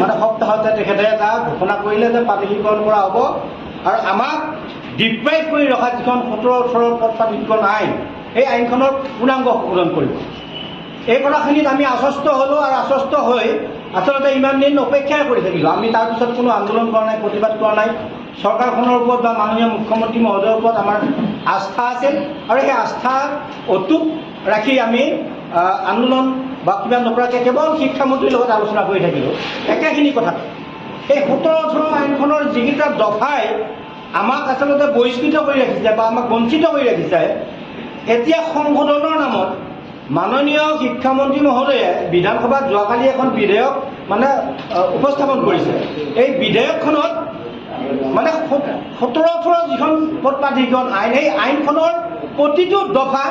মানে সপ্তাহতে তেখেতে এটা ঘোষণা কৰিলে যে প্ৰাদেশিকৰণ কৰা হ'ব আৰু আমাক ডিপ্ৰাইভ কৰি ৰখা যিখন 17-18 পদ প্ৰাদেশিকৰণ আইন এই আইনখনৰ পূৰ্ণাংগ সংশোধন কৰিব। এই কথাখিনিত আমি আশ্বস্ত হ'লোঁ আৰু আশ্বস্ত হৈ আচলতে ইমান দিন অপেক্ষাই কৰি থাকিলোঁ। আমি তাৰপিছত কোনো আন্দোলন কৰা নাই, প্ৰতিবাদ কৰা নাই। চৰকাৰখনৰ ওপৰত বা মাননীয় মুখ্যমন্ত্ৰী মহোদয়ৰ ওপৰত আমাৰ আস্থা আছিল আৰু সেই আস্থা অটুট ৰাখি আমি আন্দোলন বা কিবা নকৰাকৈ কেৱল শিক্ষামন্ত্ৰীৰ লগত আলোচনা কৰি থাকিলোঁ একেখিনি কথা। এই 17-18 আইনখনৰ যিকেইটা দফাই আমাক আচলতে বহিষ্কৃত কৰি ৰাখিছে বা আমাক বঞ্চিত কৰি ৰাখিছে, এতিয়া সংশোধনৰ নামত মাননীয় শিক্ষামন্ত্ৰী মহোদয়ে বিধানসভাত যোৱাকালি এখন বিধেয়ক মানে উপস্থাপন কৰিছে। এই বিধেয়কখনত মানে 17-18 যিখন পদ প্ৰাধিকৰণ আইন, এই আইনখনৰ প্ৰতিটো দফা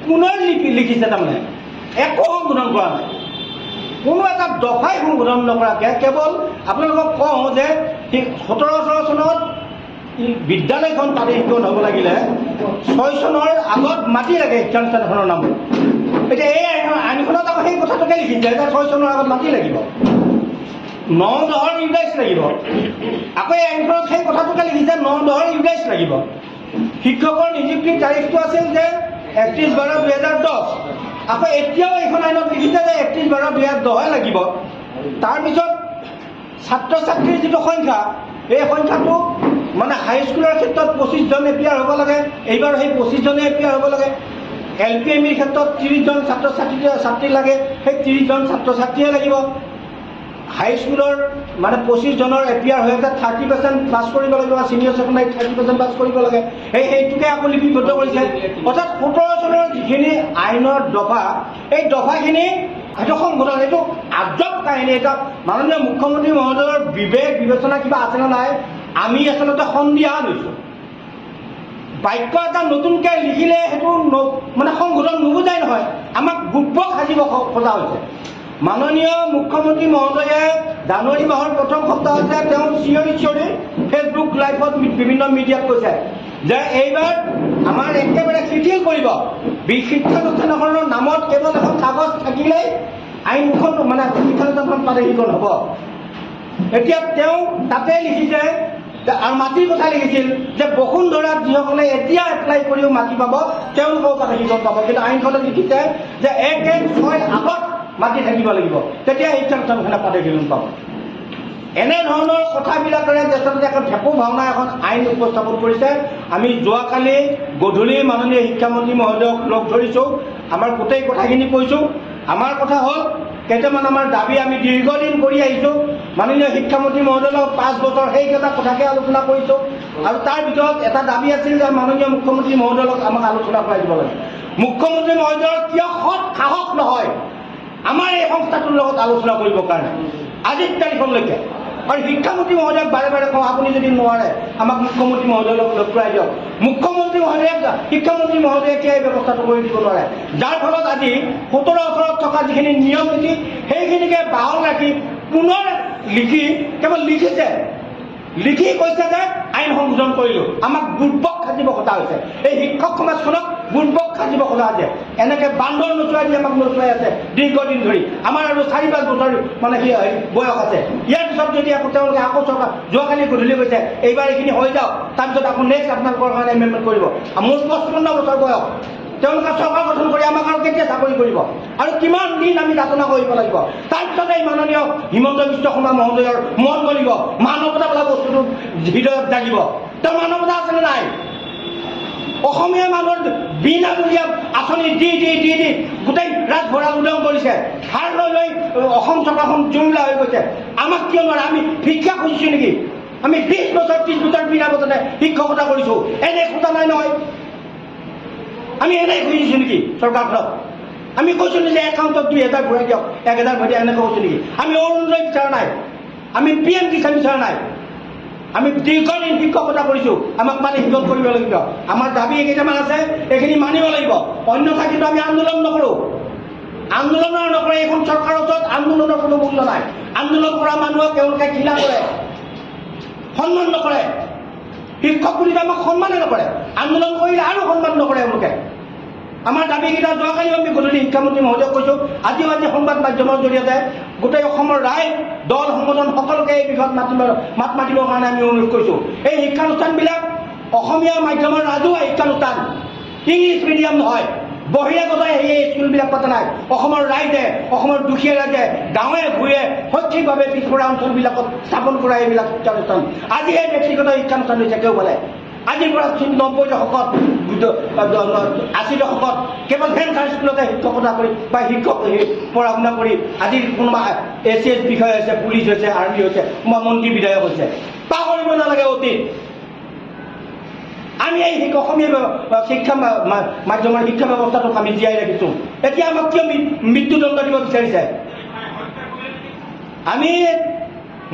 পুনৰ লিখিছে। তাৰমানে একো সংশোধন কৰা নাই, কোনো এটা দফাই সংশোধন নকৰাকৈ কেৱল আপোনালোকক কওঁ যে 17-18 চনত বিদ্যালয়খন প্ৰাদেশিকৰণ হ'ব লাগিলে 6 চনৰ আগত মাটি লাগে শিক্ষানুষ্ঠানখনৰ নামত। এতিয়া এই আইনখনত আকৌ সেই কথাটোকে লিখিছে যে 6 চনৰ আগত মাটি লাগিব, 9-10 ইউডাইচ লাগিব। আকৌ এই আইনখনত সেই কথাটোকে লিখিছে 9-10 ইউডাইচ লাগিব। শিক্ষকৰ নিযুক্তিৰ তাৰিখটো আছিল যে 31/12/2010। আকৌ এতিয়াও এইখন আইনত লিখিছে যে 31/12/2010 লাগিব। তাৰপিছত ছাত্ৰ ছাত্ৰীৰ যিটো সংখ্যা, এই সংখ্যাটো মানে হাইস্কুলৰ ক্ষেত্ৰত 25 জন এপিয়াৰ হ'ব লাগে। এইবাৰ সেই 25 জনে এপিয়াৰ হ'ব লাগে। LPMEৰ ক্ষেত্ৰত 30 জন ছাত্ৰ ছাত্ৰী লাগে, সেই 30 জন ছাত্ৰ ছাত্ৰীয়ে লাগিব। হাইস্কুলৰ মানে 25 জনৰ এপিয়াৰ হৈ আছে 30% পাছ কৰিব লাগিব, ছিনিয়ৰ ছেকেণ্ডাৰীত 30% পাছ কৰিব লাগে। সেইটোকে আকৌ লিপিবদ্ধ কৰিছে। অৰ্থাৎ 17 চনৰ যিখিনি আইনৰ দফা, এই দফাখিনি সেইটো সংশোধন, এইটো আজব কাহিনী। এটা মাননীয় মুখ্যমন্ত্ৰী মহোদয়ৰ বিবেক বিবেচনা কিবা আছেনে নাই আমি আচলতে সন্দিহা লৈছোঁ। বাক্য এটা নতুনকৈ লিখিলে সেইটো মানে সংশোধন নুবুজাই নহয়, আমাক গুপ্ত সাজিব খোজা হৈছে। মাননীয় মুখ্যমন্ত্ৰী মহোদয়ে জানুৱাৰী মাহৰ প্ৰথম সপ্তাহতে তেওঁ চিঞৰি ফেচবুক লাইভত বিভিন্ন মিডিয়াত কৈছে যে এইবাৰ আমাৰ একেবাৰে শিথিল কৰিব, শিক্ষানুষ্ঠানখনৰ নামত কেৱল এখন কাগজ থাকিলেই আইনখন মানে শিক্ষানুষ্ঠানখন প্ৰাদেশিকৰণ হ'ব। এতিয়া তেওঁ তাতে লিখিছে আৰু মাটিৰ কথা লিখিছিল যে বসুন্ধৰাত যিসকলে এতিয়া এপ্লাই কৰিও মাটি পাব তেওঁলোকেও প্ৰাদেশিকৰণ পাব, কিন্তু আইনখনত লিখিছে যে 1-1-6 আগত মাটি থাকিব লাগিব, তেতিয়া শিক্ষানুষ্ঠানখনে প্ৰাদেশিকৰণ পাব। এনেধৰণৰ কথাবিলাকেৰে আচলতে এখন ঠেপু ভাওনা এখন আইন উপস্থাপন কৰিছে। আমি যোৱাকালি গধূলি মাননীয় শিক্ষামন্ত্ৰী মহোদয়ক লগ ধৰিছোঁ, আমাৰ গোটেই কথাখিনি কৈছোঁ। আমাৰ কথা হ'ল কেইটামান আমাৰ দাবী আমি দীৰ্ঘদিন কৰি আহিছোঁ। মাননীয় শিক্ষামন্ত্ৰী মহোদয়ৰ লগত 5 বছৰ সেইকেইটা কথাকে আলোচনা কৰিছোঁ আৰু তাৰ ভিতৰত এটা দাবী আছিল যে মাননীয় মুখ্যমন্ত্ৰী মহোদয়ৰ লগত আমাক আলোচনা কৰাই দিব লাগে। মুখ্যমন্ত্ৰী মহোদয়ৰ কিয় সাহস নহয় আমাৰ এই সংস্থাটোৰ লগত আলোচনা কৰিবৰ কাৰণে আজিৰ তাৰিখলৈকে। আৰু শিক্ষামন্ত্ৰী মহোদয়ক বাৰে বাৰে কওঁ আপুনি যদি নোৱাৰে আমাক মুখ্যমন্ত্ৰী মহোদয়ৰ লগত লগ কৰাই দিয়ক। মুখ্যমন্ত্ৰী মহোদয়ে শিক্ষামন্ত্ৰী মহোদয়ে কিয় এই ব্যৱস্থাটো কৰি দিব নোৱাৰে, যাৰ ফলত আজি 17-18 থকা যিখিনি নিয়ম নীতি সেইখিনিকে বাহন ৰাখি পুনৰ কেৱল লিখি কৈছে যে আইন সংশোধন কৰিলোঁ। আমাক বুৰ্বক সাজিব খোজা হৈছে, এই শিক্ষক সমাজখনক বুৰ্বক সাজিব খোজা হৈছে। এনেকৈ বান্দৰ নচুৱাই দি আমাক নচুৱাই আছে দীৰ্ঘদিন ধৰি। আমাৰ আৰু 4-5 বছৰ মানে কি বয়স আছে। ইয়াৰ পিছত যদি আকৌ তেওঁলোকে আকৌ চৰকাৰ যোৱাকালি গধূলি কৈছে এইবাৰ এইখিনি হৈ যাওক, তাৰপিছত আকৌ নেক্সট আপোনালোকৰ কাৰণে এমেণ্ডমেণ্ট কৰিব। মোৰ 55 বছৰ বয়স, তেওঁলোকে চৰকাৰ গঠন কৰি আমাক আৰু কেতিয়া চাকৰি কৰিব আৰু কিমান দিন আমি যাতনা কৰিব লাগিব। তাৰপিছত এই মাননীয় হিমন্ত বিশ্ব শৰ্মা মহোদয়ৰ মন গলিব, মানৱতা বোলা বস্তুটো হৃদয়ত জাগিব। তেওঁ মানৱতা আছেনে নাই? অসমীয়া মানুহৰ বিনামূলীয়া আঁচনি দি গোটেই ৰাজভঁৰাল উদং কৰিছে। ধাৰ লৈ অসম চৰকাৰখন জুৰুলা হৈ গৈছে। আমাক কিয় নোৱাৰে? আমি ভিক্ষা খুজিছোঁ নেকি? আমি 20 বছৰ 30 বছৰ বিনামূলীয়াকৈ শিক্ষকতা কৰিছোঁ, এনে খোজা নাই নহয়। আমি এনেই খুজিছোঁ নেকি চৰকাৰখনক? আমি কৈছোঁ যে একাউণ্টত 2000 ভৰাই দিয়ক, 1000 ভৰাই দিয়ক, এনেকৈ কৈছোঁ নেকি? আমি অৰুণোদয় বিচৰা নাই, আমি PM কিষাণ বিচৰা নাই। আমি দীৰ্ঘদিন শিক্ষকতা কৰিছোঁ, আমাক প্ৰাদেশিকৰণ কৰিব লাগিব। আমাৰ দাবী কেইটামান আছে, এইখিনি মানিব লাগিব, অন্যথা কিন্তু আমি আন্দোলন নকৰোঁ। আন্দোলন নকৰে এইখন চৰকাৰৰ ওচৰত আন্দোলনৰ কোনো মূল্য নাই। আন্দোলন কৰা মানুহক তেওঁলোকে ঘৃণা কৰে, সন্মান নকৰে। শিক্ষক বুলি আমাক সন্মানে নকৰে, আন্দোলন কৰিলে আৰু সন্মান নকৰে। তেওঁলোকে আমাৰ দাবীকেইটা যোৱাকালিও আমি গধূলি শিক্ষামন্ত্ৰী মহোদয়ক কৈছোঁ, আজিও সংবাদ মাধ্যমৰ জৰিয়তে গোটেই অসমৰ ৰাইজ দল সংগঠন সকলোকে এই বিষয়ত মাত মাতিবৰ কাৰণে আমি অনুৰোধ কৰিছোঁ। এই শিক্ষানুষ্ঠানবিলাক অসমীয়া মাধ্যমৰ ৰাজহুৱা শিক্ষানুষ্ঠান, ইংলিছ মিডিয়াম নহয়, বহিৰাগতাই এই স্কুলবিলাক পতা নাই। অসমৰ ৰাইজে, অসমৰ দুখীয়া ৰাইজে গাঁৱে ভূঞে শৈক্ষিকভাৱে পিছপৰা অঞ্চলবিলাকত স্থাপন কৰা এইবিলাক শিক্ষানুষ্ঠান আজি এই ব্যক্তিগত শিক্ষানুষ্ঠান হৈছে কেওফালে। আজিৰ পৰা 90 দশকত 80 দশকত কেৱল ভেঞ্চাৰ স্কুলতে শিক্ষকতা কৰি বা শিক্ষক পঢ়া শুনা কৰি আজিৰ কোনোবা ACS বিষয়া হৈছে, পুলিচ হৈছে, আৰ্মি হৈছে, মন্ত্ৰী বিধায়ক হৈছে। পাহৰিব নালাগে অতীত। আমি এই অসমীয়া শিক্ষা মাধ্যমৰ শিক্ষা ব্যৱস্থাটোক আমি জীয়াই ৰাখিছোঁ। এতিয়া আমাক কিয় মৃত্যুদণ্ড দিব বিচাৰিছে? আমি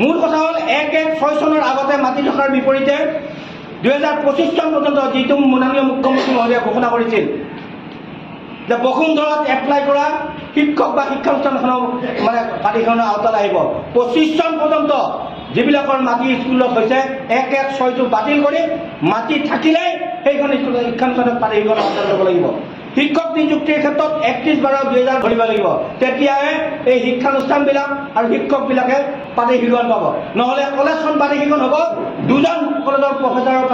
মূল কথা হ'ল 1-1-6 চনৰ আগতে মাটি থকাৰ বিপৰীতে 2025 চন পৰ্যন্ত যিটো মাননীয় মুখ্যমন্ত্ৰী মহোদয়ে ঘোষণা কৰিছিল যে বসুন্ধৰাত এপ্লাই কৰা শিক্ষক বা শিক্ষানুষ্ঠানখনৰ মানে পাতিখনৰ আওতাত আহিব। 25 চন পৰ্যন্ত যিবিলাকৰ মাটি স্কুলত হৈছে 1-1-6টো বাতিল কৰি মাটি থাকিলে সেইখন শিক্ষানুষ্ঠানত পাতিখন আওতাত ল'ব লাগিব। শিক্ষক নিযুক্তিৰ ক্ষেত্ৰত 31/12/2000 ধৰিব লাগিব। তেতিয়াহে এই শিক্ষানুষ্ঠানবিলাক আৰু শিক্ষকবিলাকে পাতিখন পাব। নহ'লে কলেজখন পাতিখন হ'ব, 2জন কলেজৰ প্ৰফেচাৰৰ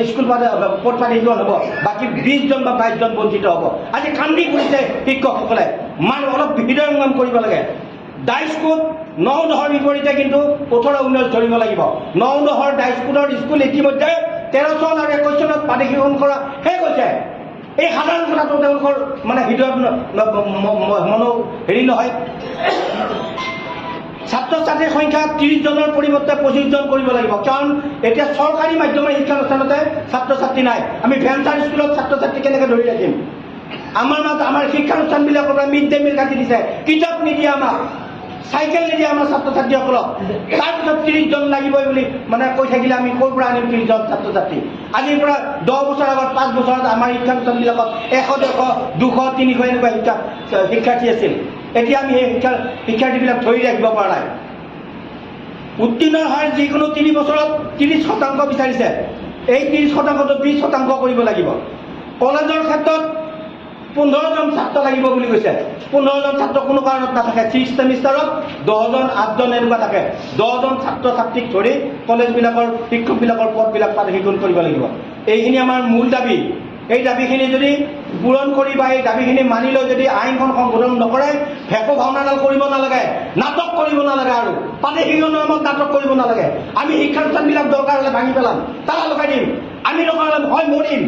স্কুল পদ পাতিখন হ'ব, বাকী 20 জন বা 22 জন বঞ্চিত হ'ব। আজি কান্দি কৰিছে শিক্ষকসকলে। অলপ হৃদয়ঙ্গম কৰিব লাগে। ডাইস্কুল 9-10ৰ বিপৰীতে কিন্তু 18-19 ধৰিব লাগিব। 9-10ৰ ডাইস্কুলৰ স্কুল ইতিমধ্যে 13 চন আৰু 21 চনত পাতিখন কৰা শেষ হৈছে। এই সাধাৰণ কথাটো তেওঁলোকৰ মানে হৃদয়ত হেৰি নহয়। ছাত্ৰ ছাত্ৰীৰ সংখ্যা 30 জনৰ পৰিৱৰ্তে 25 জন কৰিব লাগিব, কাৰণ এতিয়া চৰকাৰী মাধ্যমৰ শিক্ষানুষ্ঠানতে ছাত্ৰ ছাত্ৰী নাই। আমি ভেঞ্চাৰ স্কুলত ছাত্ৰ ছাত্ৰী কেনেকৈ ধৰি ৰাখিম? আমাৰ শিক্ষানুষ্ঠানবিলাকৰ পৰা মিড ডে মিল কাটি দিছে, কিতাপ নিদিয়ে আমাক, চাইকেল নিদিয়ে আমাৰ ছাত্ৰ ছাত্ৰীসকলক। তাৰপিছত 30 জন লাগিবই বুলি মানে কৈ থাকিলে আমি ক'ৰ পৰা আনিম 30 জন ছাত্ৰ ছাত্ৰী? আজিৰ পৰা 10 বছৰ আগত 5 বছৰত আমাৰ শিক্ষানুষ্ঠানবিলাকত 100, 150, 200, 300 এনেকুৱা শিক্ষাৰ্থী আছিল। এতিয়া আমি সেই শিক্ষাৰ্থীবিলাক ধৰি ৰাখিব পৰা নাই। উত্তীৰ্ণৰ হাৰ যিকোনো 3 বছৰত 30% বিচাৰিছে। এই 30%টো 20% কৰিব লাগিব। কলেজৰ ক্ষেত্ৰত 15 জন ছাত্ৰ লাগিব বুলি কৈছে। 15 জন ছাত্ৰ কোনো কাৰণত নাথাকে। 6 ছেমিষ্টাৰত 10 জন 8 জন এনেকুৱা থাকে। 10 জন ছাত্ৰ ছাত্ৰীক ধৰি কলেজবিলাকৰ শিক্ষকবিলাকৰ পদবিলাক পাতিখন কৰিব লাগিব। এইখিনি আমাৰ মূল দাবী। এই দাবীখিনি যদি পূৰণ কৰি বা এই দাবীখিনি মানি লৈ যদি আইনখন সংশোধন নকৰে, ভেকু ভাওনাডাল কৰিব নালাগে, নাটক কৰিব নালাগে, আৰু পাতিখন নামত নাটক কৰিব নালাগে। আমি শিক্ষানুষ্ঠানবিলাক দৰকাৰ হ'লে ভাঙি পেলাম, তালা লগাই দিম। আমি দৰকাৰ হ'লে হয় মৰিম,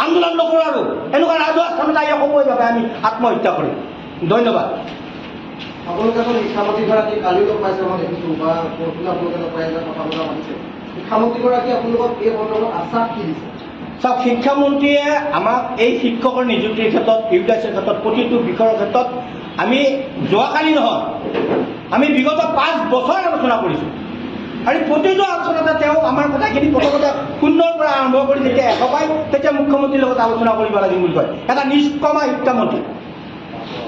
আন্দোলন নকৰোঁ। আৰু এনেকুৱা ৰাজহুৱা স্থানত আহি সময় বাবে আমি আত্মহত্যা কৰিম। ধন্যবাদ। আপোনালোকে শিক্ষামন্ত্ৰীগৰাকী কালি লগ পাইছে, মই দেখিছোঁ, বা আপোনালোকে লগ পাই কথা বতৰা পাতিছে। শিক্ষামন্ত্ৰীগৰাকীয়ে আপোনালোকক এই সন্দৰ্ভত আশ্বাস কি দিছে? চাওক, শিক্ষামন্ত্ৰীয়ে আমাক এই শিক্ষকৰ নিযুক্তিৰ ক্ষেত্ৰত, ইউডাইছৰ ক্ষেত্ৰত, প্ৰতিটো বিষয়ৰ ক্ষেত্ৰত আমি যোৱাকালি নহয়, আমি বিগত 5 বছৰ আলোচনা কৰিছোঁ। আৰু প্ৰতিটো আলোচনাতে তেওঁ আমাৰ কথাখিনি প্ৰথমতে 0ৰ পৰা আৰম্ভ কৰি যেতিয়া 100 পায়, তেতিয়া মুখ্যমন্ত্ৰীৰ লগত আলোচনা কৰিব লাগিব বুলি কয়। এটা নিষ্কমা শিক্ষামন্ত্ৰী,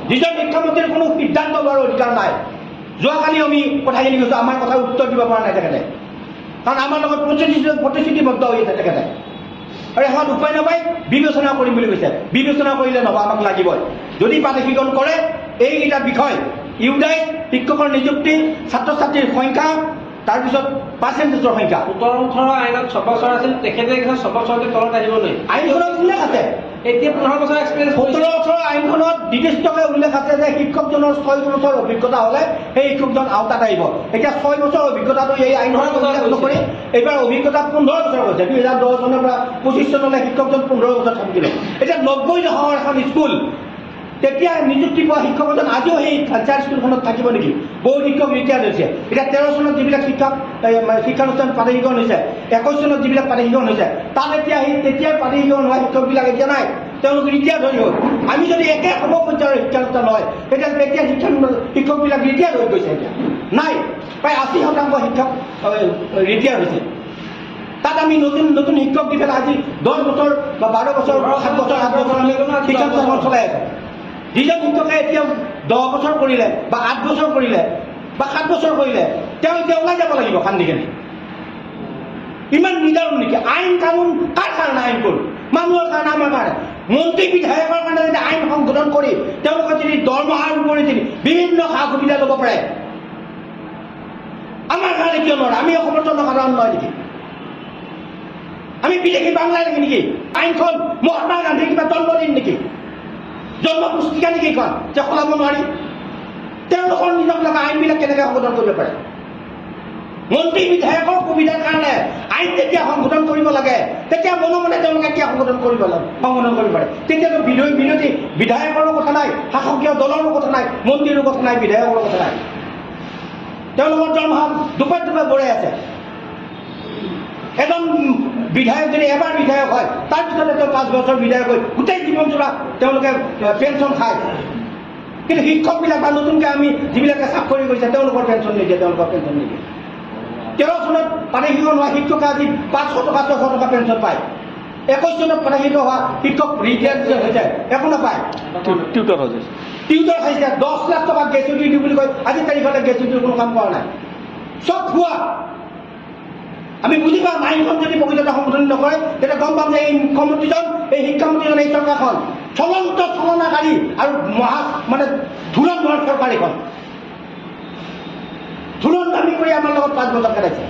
যিজন শিক্ষামন্ত্ৰীৰ কোনো সিদ্ধান্ত লোৱাৰ অধিকাৰ নাই। যোৱাকালি আমি কথাখিনি কৈছোঁ, আমাৰ কথা উত্তৰ দিব পৰা নাই তেখেতে, কাৰণ আমাৰ লগত প্ৰতিশ্ৰুতিবদ্ধ হৈ আছে তেখেতে। আৰু এখন উপায় নাপায় বিবেচনা কৰিম বুলি কৈছে। বিবেচনা কৰিলে নহ'ব, আমাক লাগিবই। যদি পাতিখন কৰে, এইকেইটা বিষয়, ইউডাইছ, শিক্ষকৰ নিযুক্তি, ছাত্ৰ ছাত্ৰীৰ সংখ্যা, তাৰপিছত পাৰ্চেণ্টেজৰ সংখ্যা। 17-18 আইনত 6 বছৰ আছিল, তেখেতে 6 বছৰতে তলত আহিব নোৱাৰি। আইনখনত উল্লেখ আছে, এতিয়া 15 বছৰ এক্সপিৰিয়েঞ্চ। 17-18 আইনখনত নিৰ্দিষ্টকৈ উল্লেখ আছে যে শিক্ষকজনৰ 6 বছৰ অভিজ্ঞতা হ'লে সেই শিক্ষকজন আওতাত আহিব। এতিয়া 6 বছৰ অভিজ্ঞতাটো এই আইনখনত উল্লেখ নকৰি এইবাৰ অভিজ্ঞতা 15 বছৰ হৈছে। 2010 চনৰ পৰা 25 চনলৈ শিক্ষকজন 15 বছৰ থাকিলে। এতিয়া 90 দশকৰ এখন স্কুল, তেতিয়া নিযুক্তি পোৱা শিক্ষকজন আজিও সেই ভেঞ্চাৰ স্কুলখনত থাকিব নেকি? বহু শিক্ষক ৰিটায়াৰ্ড হৈছে। এতিয়া 13 চনত যিবিলাক শিক্ষানুষ্ঠান পাতিখন হৈছে, 21 চনত যিবিলাক পাতিখন হৈছে, তাত এতিয়া সেই তেতিয়াই পাতিখন হোৱা শিক্ষকবিলাক এতিয়া নাই, তেওঁলোক ৰিটায়াৰ্ড হৈ গ'ল। আমি যদি একে সমপৰ্যায়ৰ শিক্ষানুষ্ঠান হয়, তেতিয়া শিক্ষকবিলাক ৰিটায়াৰ্ড হৈ গৈছে, এতিয়া নাই। প্ৰায় 80% শিক্ষক ৰিটায়াৰ্ড হৈছে। তাত আমি নতুন নতুন শিক্ষক দি পেলাই আজি 10 বছৰ বা 12 বছৰ, 7 বছৰ, 8 বছৰ আমি শিক্ষানুষ্ঠানখন চলাই আছোঁ। যিজন শিক্ষকে এতিয়া 10 বছৰ কৰিলে বা 8 বছৰ কৰিলে বা 7 বছৰ কৰিলে, তেওঁ এতিয়া ওলাই যাব লাগিব কান্দিকেনে। ইমান নিদাৰুণ নেকি? আইন কানুন কাৰ কাৰণে আইন কৰোঁ? মানুহৰ কাৰণে, আমাৰ কাৰণে। মন্ত্ৰী বিধায়কৰ কাৰণে যদি আইন সংশোধন কৰি তেওঁলোকৰ যদি দৰমহাৰ উপৰি যদি বিভিন্ন সা সুবিধা ল'ব পাৰে, আমাৰ কাৰণে কিয় নোৱাৰে? আমি অসমৰ জনসাধাৰণ নহয় নেকি? আমি বিদেশী বাংলাৰ নেকি? আইনখন মহাত্মা গান্ধীৰ কিবা জন্মদিন নেকি? জন্ম পুস্তিকা নেকি এইখন যে সলাব নোৱাৰি? তেওঁলোকৰ নিজক লগা আইনবিলাক কেনেকৈ সংশোধন কৰিব পাৰে? মন্ত্ৰী বিধায়কৰ সুবিধাৰ কাৰণে আইন যেতিয়া সংশোধন কৰিব লাগে তেতিয়া মনে মনে তেওঁলোকে কিয় সংশোধন কৰিব পাৰে? তেতিয়াতো বিৰোধী বিধায়কৰো কথা নাই, শাসকীয় দলৰো কথা নাই, মন্ত্ৰীৰো কথা নাই, বিধায়কৰো কথা নাই। তেওঁলোকৰ দৰমহা দুপাত দুপাত বঢ়াই আছে। এজন বিধায়ক যদি এবাৰ বিধায়ক হয় তাৰপিছতে তেওঁ 5 বছৰ বিধায়ক হৈ গোটেই জীৱনজোৰা তেওঁলোকে পেঞ্চন খায়। কিন্তু শিক্ষকবিলাক বা নতুনকৈ আমি যিবিলাকে চাকৰি কৰিছে তেওঁলোকৰ পেঞ্চন নিদিয়ে। 13 চনত পানীশীৰ্ষ হোৱা শিক্ষকে আজি 500 টকা 600 টকা পেঞ্চন পায়। 21 চনত পানীশীৰ্ষ হোৱা শিক্ষক ৰিটায়াৰ হৈ যায়, একো নাপায়। টিউটৰ খাইছে 10 লাখ টকা গ্ৰেচুইটি দিওঁ বুলি কয়, আজি তাৰিখতে গ্ৰেচুইটিৰ কোনো কাম কৰা নাই। চব ভুৱা। আমি বুজি পাম আইনখন যদি প্ৰকৃততে সংশোধন নকৰে তেতিয়া গম পাম যে এই মুখ্যমন্ত্ৰীজন, এই শিক্ষামন্ত্ৰীজন, এই চৰকাৰখন চলনাকাৰী আৰু মানে ধুৰন্ধৰ চৰকাৰ। এইখন ধুৰন্ধামি কৰি আমাৰ লগত 5 বছৰ খেলাইছে।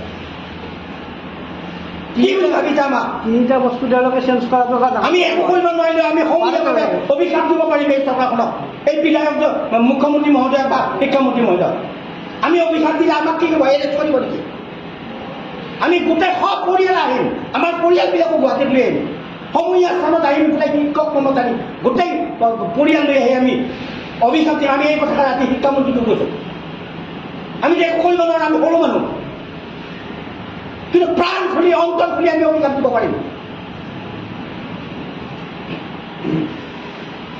কি বুলি ভাবিছে আমাক? 3টা বস্তু তেওঁলোকে চেঞ্জ কৰাটো আমি একো কৰিব নোৱাৰিলো। আমি সংবিধানকে অভিশাপ দিব পাৰিম এই চৰকাৰখনক, এই বিধায়ক মুখ্যমন্ত্ৰী মহোদয় বা শিক্ষামন্ত্ৰী মহোদয়। আমি অভিশাপ দিলে আমাক কি কৰিব? এৰেষ্ট কৰিব নেকি? আমি গোটেই সপৰিয়াল আহিম, আমাৰ পৰিয়ালবিলাকো গুৱাহাটীত লৈ আহিম, সমূহীয়া স্থানত আহিম, গোটেই শিক্ষক কৰ্মচাৰী গোটেই পৰিয়াল লৈ আহি আমি অভিশাপ দিম। আমি এই কথাষাৰ ৰাতি শিক্ষামন্ত্ৰীকো কৈছোঁ। আমি যে একো কৰিব নোৱাৰোঁ, আমি সৰু মানুহ, কিন্তু প্ৰাণ খুলি অন্তৰ খুলি আমি অভিশাপ দিব পাৰিম।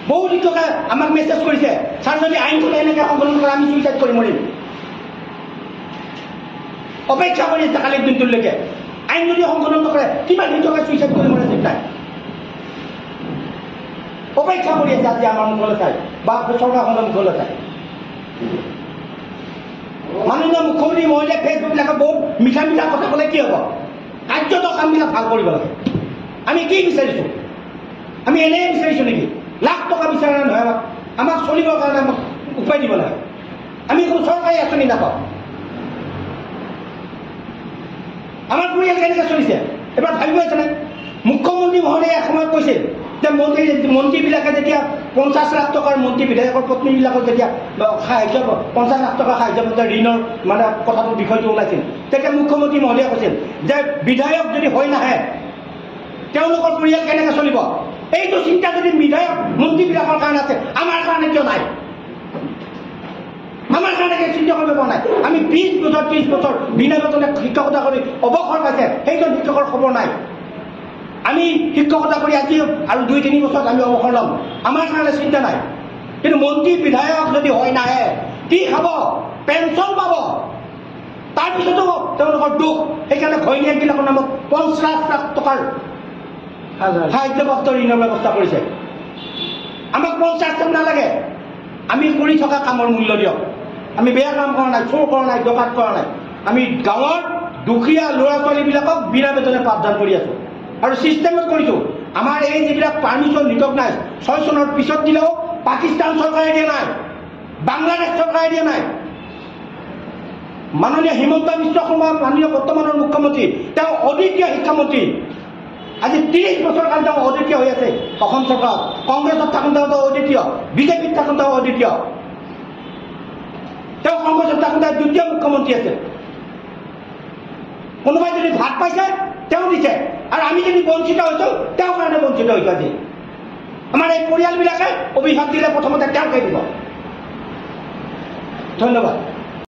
বহু শিক্ষকে আমাক মেছেজ কৰিছে, ছাৰ যদি আইনখন এনেকৈ সংশোধন কৰে আমি চুইচাইড কৰি মৰিম। অপেক্ষা কৰি আছে কালিৰ দিনটোলৈকে। আইন যদি সংশোধন নকৰে কিমান শিক্ষকে চুইচাইড কৰি মৰে ঠিক নাই। অপেক্ষা কৰি আছে আজি আমাৰ মুখলৈ চাই বা চৰকাৰখনৰ মুখলৈ চাই। মাননীয় মুখ্যমন্ত্ৰী মহোদয় ফেচবুকবিলাকে বহুত মিঠা মিঠা কথা ক'লে কি হ'ব? কাৰ্যত কামবিলাক ভাল কৰিব লাগে। আমি কি বিচাৰিছোঁ? আমি এনেই বিচাৰিছোঁ নেকি? লাখ টকা বিচাৰা নহয়। আমাক চলিবৰ কাৰণে আমাক উপায় দিব লাগে। আমি কোনো চৰকাৰী আঁচনি নাপাওঁ। আমাৰ পৰিয়াল কেনেকৈ চলিছে এবাৰ ভাবিব আছেনে? মুখ্যমন্ত্ৰী মহোদয়ে এসময়ত কৈছিল যে মন্ত্ৰীবিলাকে যেতিয়া 50 লাখ টকাৰ মন্ত্ৰী বিধায়কৰ পত্নীবিলাকক যেতিয়া সাহায্য 50 লাখ টকা সাহায্য ঋণৰ মানে কথাটো বিষয়টো ওলাইছিল, তেতিয়া মুখ্যমন্ত্ৰী মহোদয়ে কৈছিল যে বিধায়ক যদি হৈ নাহে তেওঁলোকৰ পৰিয়াল কেনেকৈ চলিব? এইটো চিন্তা যদি বিধায়ক মন্ত্ৰীবিলাকৰ কাৰণে আছে, আমাৰ কাৰণে কিয় নাই? আমাৰ কাৰণে চিন্তা কৰিব পৰা নাই। আমি 20 বছৰ 30 বছৰ বিনা বেতনে শিক্ষকতা কৰি অৱসৰ পাইছে, সেইজন শিক্ষকৰ খবৰ নাই। আমি শিক্ষকতা কৰি আজি আৰু 2-3 বছৰত আমি অৱসৰ ল'ম, আমাৰ কাৰণে চিন্তা নাই। কিন্তু মন্ত্ৰী বিধায়ক যদি হৈ নাহে কি খাব? পেঞ্চন পাব, তাৰপিছতো তেওঁলোকৰ দুখ। সেইকাৰণে ঘৈণীয়েকবিলাকৰ নামত 50 লাখ টকাৰ সাহায্যপ্ৰাপ্ত ঋণৰ ব্যৱস্থা কৰিছে। আমাক 50 লাখ নালাগে, আমি কৰি থকা কামৰ মূল্য দিয়ক। আমি বেয়া কাম কৰা নাই, চোৰ কৰা নাই, ডকাইত কৰা নাই। আমি গাঁৱৰ দুখীয়া ল'ৰা ছোৱালীবিলাকক বিনা বেতনে পাঠদান কৰি আছোঁ আৰু ছিষ্টেমত কৰিছোঁ। আমাৰ এই যিবিলাক পাৰ্মিশ্যন ৰিকগনাইজ 6 চনৰ পিছত দিলেও পাকিস্তান চৰকাৰে দিয়া নাই, বাংলাদেশ চৰকাৰে দিয়া নাই। মাননীয় হিমন্ত বিশ্ব শৰ্মা মাননীয় বৰ্তমানৰ মুখ্যমন্ত্ৰী, তেওঁ অদ্বিতীয় শিক্ষামন্ত্ৰী। আজি 30 বছৰ কাল তেওঁ অদ্বিতীয় হৈ আছে অসম চৰকাৰত। কংগ্ৰেছত থাকোঁতেও তেওঁ অদ্বিতীয়, বিজেপিত থাকোঁতেও অদ্বিতীয়। তেওঁ কংগ্ৰেছত থাকোঁতে 2য় মুখ্যমন্ত্ৰী আছে। কোনোবাই যদি ভাত পাইছে তেওঁ দিছে, আৰু আমি যদি বঞ্চিত হৈছোঁ তেওঁৰ কাৰণে বঞ্চিত হৈছোঁ। আজি আমাৰ এই পৰিয়ালবিলাকে অভিশাপ দিলে প্ৰথমতে তেওঁকে দিব। ধন্যবাদ।